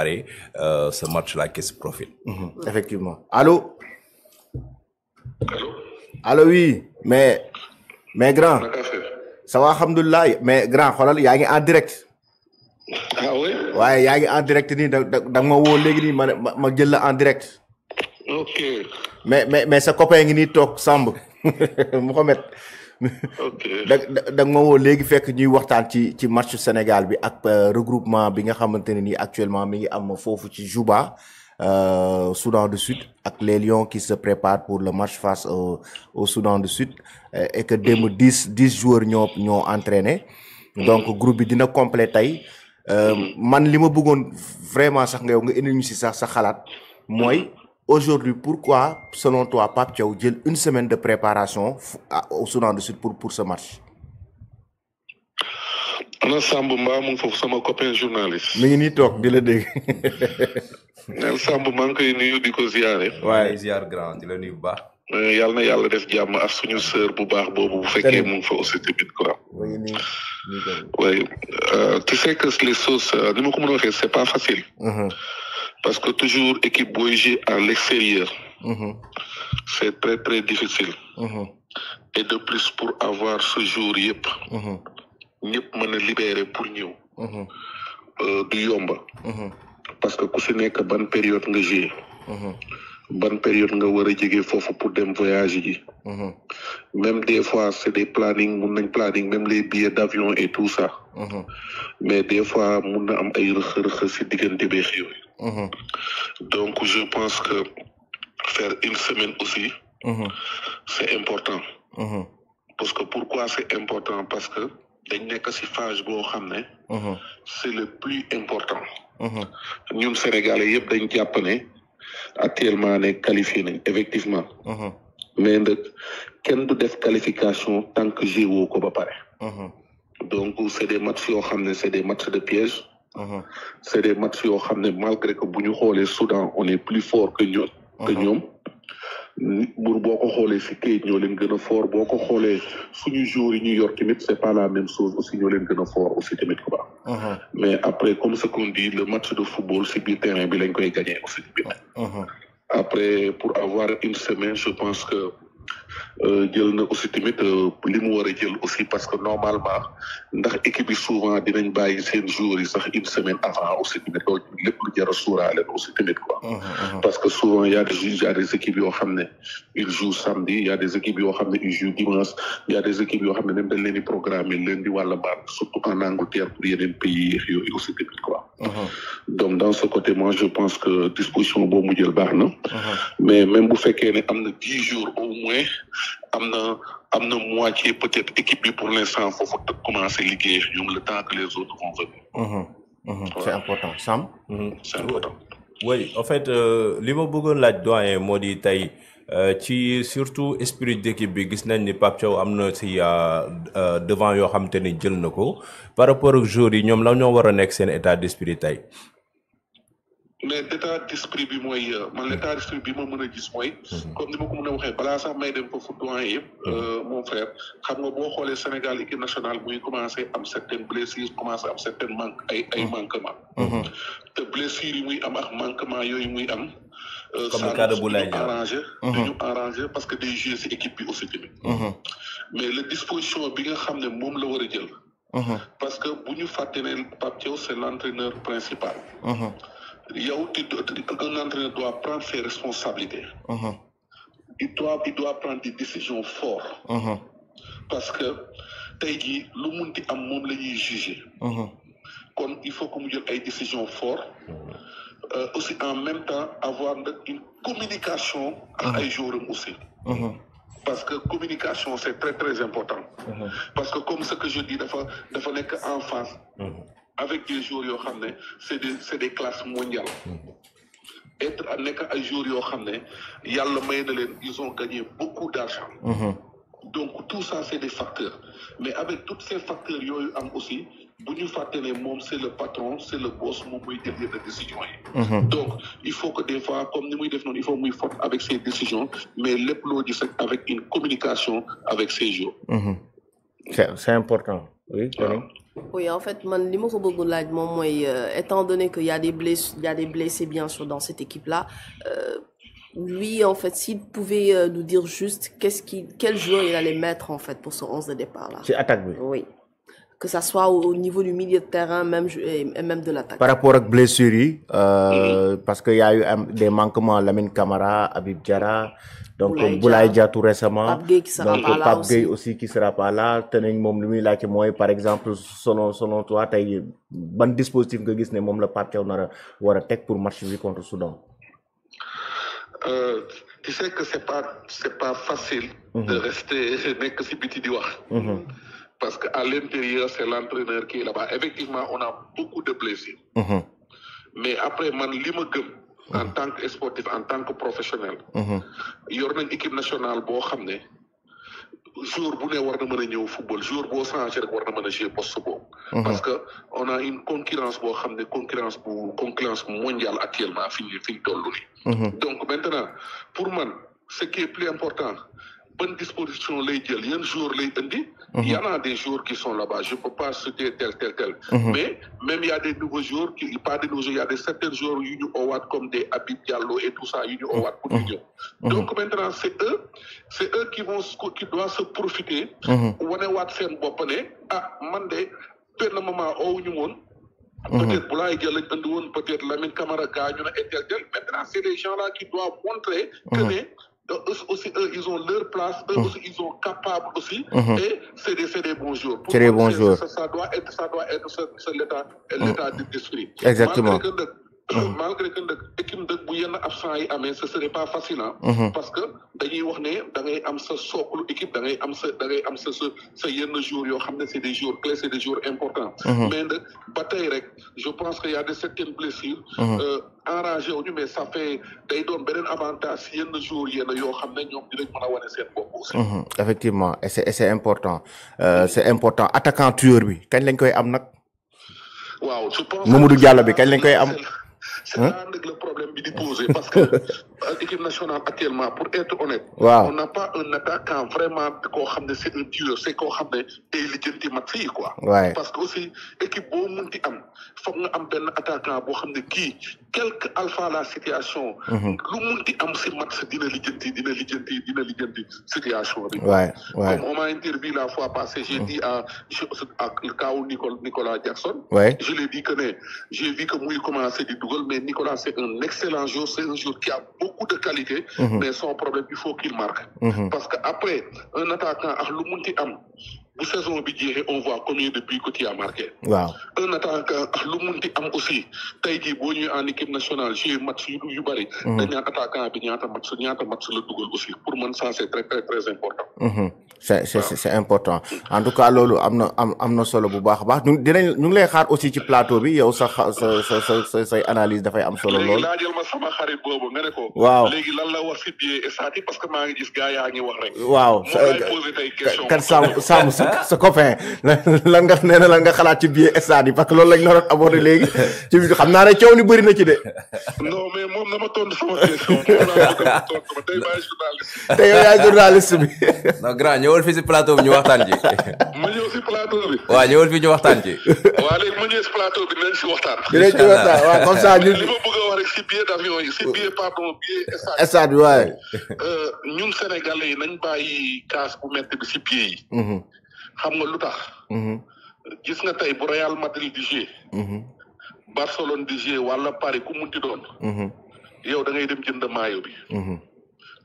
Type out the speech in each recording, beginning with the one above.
ce match-là qui se profile. Effectivement. Allô? Allô? Allô, oui. Mais grand. Ça va, alhamdoulilah. Mais grand, xoolal yaa ngi en direct. Ah oui? waaye yaa ngi en direct nii da ma woo léegi nii ma jël la en direct. Ok. mais sa copain ngi nii toog Samb Mohamed. Ok. da ma woo léegi fekk ñuy waxtaan ci match Sénégal bi ak regroupement bi nga xamante ne nii actuellement mi ngi am foofu ci Juba Soudan du Sud ak les Lions qui se préparent pour le match face au Soudan du Sud et que démb 10 joueurs ñoo entraîné. Donc groupe bi dina complet tey. Man li ma bëggoon vraiment sax nga indi ñu si sax sa xalaat mooy aujourd'hui pourquoi selon toi Pape Thiaw jël une semaine de préparation au Soudan du Sud pour ce match. ana Samb mbaa mu ngi foofu sama copain journaliste. mi ngi nii toog di la dégg. neel Samb maa ngi koy nuyu di ko ziare. waaye ziar grand di la nuyu bu baax. yàlla na yàlla def jàmm ak suñu sœur bu baax boobu bu fekkee mu ngi fa aussi tamit quoi. oui tu sais que les choses ni ma ko mën a waxee c'est pas facile. Parce que toujours équipe booy jouer à l'extérieur. C'est très très difficile. Et de plus pour avoir ce jour yëpp. ñëpp mën a libérer pour ñëw. du yomba. parce que ku si nekk ban période nga jouer. ban période nga war a jógee foofu pour dem voyage ji. même des fois c'est des planning mun nañ planning même les billets d'avion et tout ça. mais des fois mun na am ay rëq-rëq si diggante beex yooyu. donc je pense que faire une semaine aussi. c'est important. parce que pourquoi c'est important parce que dañ nekk si phase boo xam ne. c'est le plus important. ñun Sénégalais yëpp dañ jàpp ne actuellement ne qualifié nañ effectivement. mais nag kenn du def qualification tant que joué woo ko ba pare. donc c'est des matchs yoo xam ne c'est des matchs de piège. c'est des matchs yoo xam ne malgré que bu ñu xoolee Soudan on est plus fort que ñoom. boo ko xoolee si kayit ñoo leen gën a fort boo ko xoolee suñu joueurs yi ñu yor tamit c'est pas la même chose aussi ñoo leen gën a fort aussi tamit quoi. mais après comme ce qu'on dit le match de football si biir terrain bi lañ koy gagner aussi tamit. après pour avoir une semaine je pense que jël na aussi tamit li mu war a jël aussi parce que normalement ndax équipe yi souvent dinañ bàyyi seen joueurs yi sax une semaine avant aussi tamit loolu lépp lu jar a suuraale aussi tamit quoi. parce que souvent y a des équipes yoo xam ne ils jouent samedi y a des équipes yoo xam ne ils jouent dimanche y a des équipes yoo xam ne même dañ leen di programmer lundi wala mardi surtout en Angleterre pour yeneen pays yooyu aussi tamit quoi. donc dans ce côté moi je pense que disposition boobu mu jël baax na. mais même bu fekkee ne am na 10 jours au moins am na moitié peut-être équipe bi pour l'instant foofu commencer liggéey ñoom le temps que les autres vont venir. c'est important Sam. c'est important. oui en fait li ma bëggoon laaj doyen moo di tey ci surtout esprit d'équipe bi gis nañ ni Pape Thiaw am na si devant yoo xam te ni jël na ko par rapport ak joueurs yi ñoom la ñoo war a nekk seen état d'esprit tey. mais l'état d'esprit bi mooy man l'état d'esprit bi ma mën a gis mooy. comme ni ma ko mën a waxee balaa sax may dem foofu doyen yëpp. mon frère xam nga boo xoolee Sénégal équipe nationale muy commencé am certaines blessures commencé am certaines ay manquements. te blessures yi muy am ak manquements yooyu muy am. comme le cas de Boulaye Dia duñu arrangé parce que day jouer ci équipe bi aussi tamit. mais la disposition bi nga xam ne moom la war a jël. parce que bu ñu fàtte ne Pape Thiaw c'est l'entraîneur principal. yow un entraîneur doit prendre ses responsabilités. il doit prendre des décisions fortes. parce que tey jii lu munti am moom la ñuy juger. kon il faut que mu jël ay décisions fortes. aussi en même temps avoir une communication ak ay joueurs aussi. parce que communication c'est très très important. parce que comme ce que je dis dafa nekk en face. avec des joueurs yoo xam ne c'est des classes mondiales. être nekk ay joueurs yoo xam ne yàlla may na leen ils ont gagné beaucoup d'argent. donc tout ça c'est des facteurs mais avec tous ces facteurs yooyu am aussi bu ñu fàtte ne moom c'est le patron c'est le boss moom muy jël yenn décisions yi. donc il faut que des fois comme ni muy def noonu il faut muy fort avec ses décisions mais lépp loo gis rek avec une communication avec ses joueurs. c'est important. oui oui, en fait, man, li ma ko bëgg laaj moom mooy étant donné qu'il y a des blessés bien sûr dans cette équipe-là, lui, en fait, s'il pouvait nous dire juste quel joueur il allait mettre en fait pour son 11 de départ là. C'est attaque, oui. Oui. Que ça soit au niveau du milieu de terrain, même de l'attaque. Par rapport à blessures, parce qu'il y a eu des manquements, Lamine Camara, Habib Diarra, donc Boulaye Dia tout récemment. Pape Gueye qui sera donc, pas là Pape aussi. Gueye aussi qui sera pas là. Tenez, mom lui là que moi, par exemple, selon toi, tu as bon dispositif que gis ne mom le Pape Thiaw nara wara tek pour match bi contre Soudan. Tu sais que c'est pas facile de rester nek ci biti di wax. Parce qu'à l'intérieur, c'est l'entraîneur qui est là-bas. Effectivement, on a beaucoup de blessés. Mais après, man, li ma gëm en tant que sportif, en tant que professionnel, yor nañ équipe nationale boo xam ne jour bu ne war na mën a ñëw football jour boo changé rek war na mën a jouer poste boobu. Parce que on a une concurrence boo xam ne concurrence mondiale actuellement fi ñu toll nii. Donc maintenant, pour man, ce qui est plus important, bonne disposition lay jël yan jour lay indi. Il y en a des joueurs qui sont là-bas, je peux pas citer tel. Mais même il y a des nouveaux joueurs pas des nouveaux joueurs, il y a des certains joueurs yu ñu owaat comme des Habib Diallo et tout ça yu ñu owaat pour ñu ñëw. Donc maintenant c'est eux qui doivent se profiter. wane waat seen bopp ne man de benn moment owuñu woon. Peut-être Boulaye Dia lañ andi woon, peut-être Lamine Camara gaañu na et tel. Maintenant c'est des gens-là qui doivent montrer que eux aussi, ils ont leur place, eux aussi, ils sont capables aussi, et c'est des bons joueurs. C'est des bons joueurs. Ça doit être l'état d'esprit. Exactement. Malgré que l'équipe de Bouyana absent yi amee, ce serait pas facile, parce que dañuy wax ne da ngay am sa socle équipe, da ngay am sa yenn joueurs yoo xam ne c'est des joueurs clés, c'est des joueurs importants. Mais nag ba tey rek, je pense qu'il y a de certaines blessures enragé wuñu, mais ça fait day doon beneen avantage si yenn joueurs yenn yoo xam ne ñoom dinañ mën a wane seen bopp aussi. Effectivement, et c'est important. C'est important. Attaquant tueur bi kañ lañ koy am nag? Waaw, je pense Mamadou Diallo bi kañ lañ koy am? C'est là le problème qui est posé, parce que l'équipe nationale actuellement, pour être honnête, on n'a pas un attaquant vraiment c'est un tueur, c'est qu'on a des légitimes quoi. Parce que aussi l'équipe beau monti am, faut nga am ben attaquant bo xamné ki quelque alpha la situation, lu monti am ci match dina lijjanti situation bi. Comme on m'a interviewé la fois passée, j'ai dit à le cas où Nicolas Jackson, je lui ai dit que j'ai vu que Mouy commençait du Dougal, mais Nicolas c'est un excellent joueur, c'est un joueur qui a beaucoup de qualité, mais son problème il faut qu'il marque. Parce que après un attaquant à l'Umunti am, bu saison bi jeexee on voit combien de buts que tu as marqué. Un attaquant à l'Umunti am aussi, tey jii boo ñëwee en équipe nationale jouer match yu bari, dañ naan attaquant bi ñaata match la dugal aussi. Pour moi ça c'est très très très important. C'est important. En tout cas loolu am na solo bu baax a baax ñu ngi lay xaar aussi ci plateau bi yow sa say analyse dafay am solo lool. léegi laajal ma sama xarit boobu nga ne ko. léegi lan la wax si biir stade parce que maa ngi gis gars yaa ngi wax rek. kan Sam sa copain lan nga xalaat ci biir stade parce que loolu lañ naroon aborder léegi ci xam naa ne coow li bëri na ci de. non mais moom na ma tontu sama question tey maay journaliste. tey yow yaay journaliste bi. non grand ñëwal fii si plateau bi ñu waxtaan ci. ma ñëw si plateau bi. waaw ñëwal fii ñu waxtaan ci. waaw léegi ma ñëw si plateau bi dinañ si waxtaan. waaw comme ça ñun. li ma bëgg a wax rek si billet d'avion yi si billet stade bi waaye. ñun Sénégalais yi nañ bàyyi kaas bu métti bi si billet yi. xam nga lu tax. gis nga tey bu Real Madrid di jouer. Barcelone di jouer wala Paris ku munti doon. yow da ngay dem jënd maillot bi.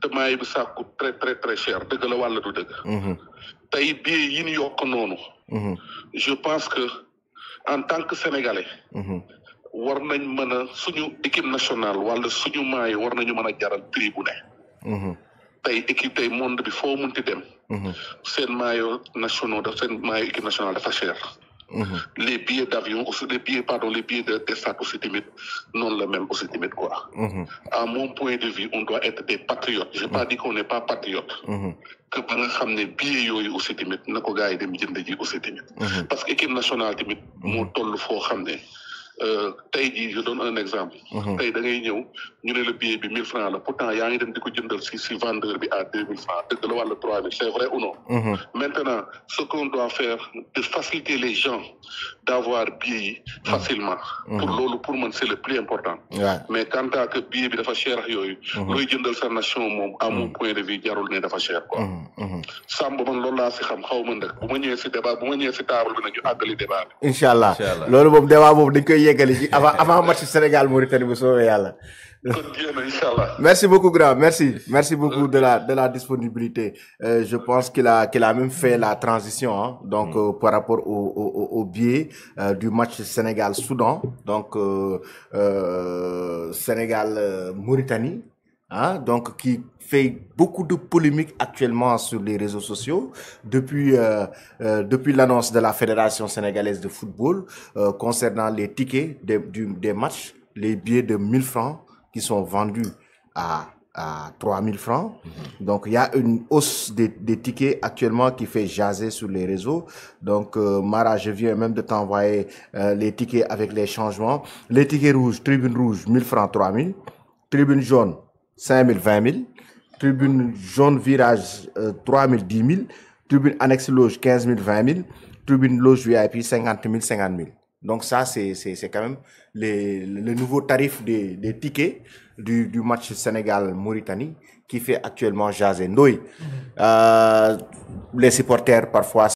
te maillot bi ça coûte très très très cher dëgg la wala du dëgg. tey billet yi ñu yokk noonu. je pense que en tant que sénégalais. war nañ mën a suñu équipe nationale wala suñu maillot war nañu mën a jaral prix bu ne. tey équipe tey monde bi foo munti dem. seen maillot nationaux seen maillot équipe nationale dafa cher. Les billets d'avion aussi les billets de stade aussi tamit noonu la même aussi tamit quoi. À mon point de vue on doit être des patriotes. J'ai pas dit qu'on n'est pas patriote. que ba nga xam ne billets yooyu aussi tamit na ko gars yi dem jënd ji aussi tamit. parce que équipe nationale tamit moo toll foo xam ne je donne un exemple. tey da ngay ñëw ñu ne le billet bi 1000 francs la pourtant yaa ngi dem di ko jëndal si vendeur bi à 2000 francs dëgg la wala 3000 c'est vrai ou non. Maintenant ce qu'on doit faire de faciliter les gens d'avoir billet yi facilement. pour man c'est le plus important. mais quant à que billet bi dafa cher ak yooyu. looy jëndal sa nation moom à mon point de vue jarul ne dafa cher quoi. Samb man loolu laa si xam xaw ma nag bu ma ñëwee si débat bu ma ñëwee si table bi nag ñu àggali débat bi. incha allah loolu moom débat boobu dañ koy yeggali ci avant match Sénégal Mauritanie bu soobee yàlla. Merci beaucoup grand, merci beaucoup de la disponibilité. Je pense qu'il a même fait la transition hein, donc par rapport au biais du match Sénégal-Soudan, donc Sénégal-Mauritanie, hein, donc qui fait beaucoup de polémiques actuellement sur les réseaux sociaux depuis l'annonce de la Fédération sénégalaise de football concernant les tickets des matchs, les billets de 1000 francs qui sont vendus à 3000 francs. Donc, il y a une hausse des tickets actuellement qui fait jaser sur les réseaux. Donc, Mara, je viens même de t'envoyer les tickets avec les changements. Les tickets rouges, tribune rouge, 1000 francs, 3000. Tribune jaune, 5000, 20 000. Tribune jaune virage, 3000, 10 000. Tribune annexe loge, 15 000, 20 000. Tribune loge VIP, 50 000, 50 000. Donc ça, c'est quand même le nouveau tarif des tickets du match Sénégal-Mauritanie qui fait actuellement jaser. Ndoye, les supporters parfois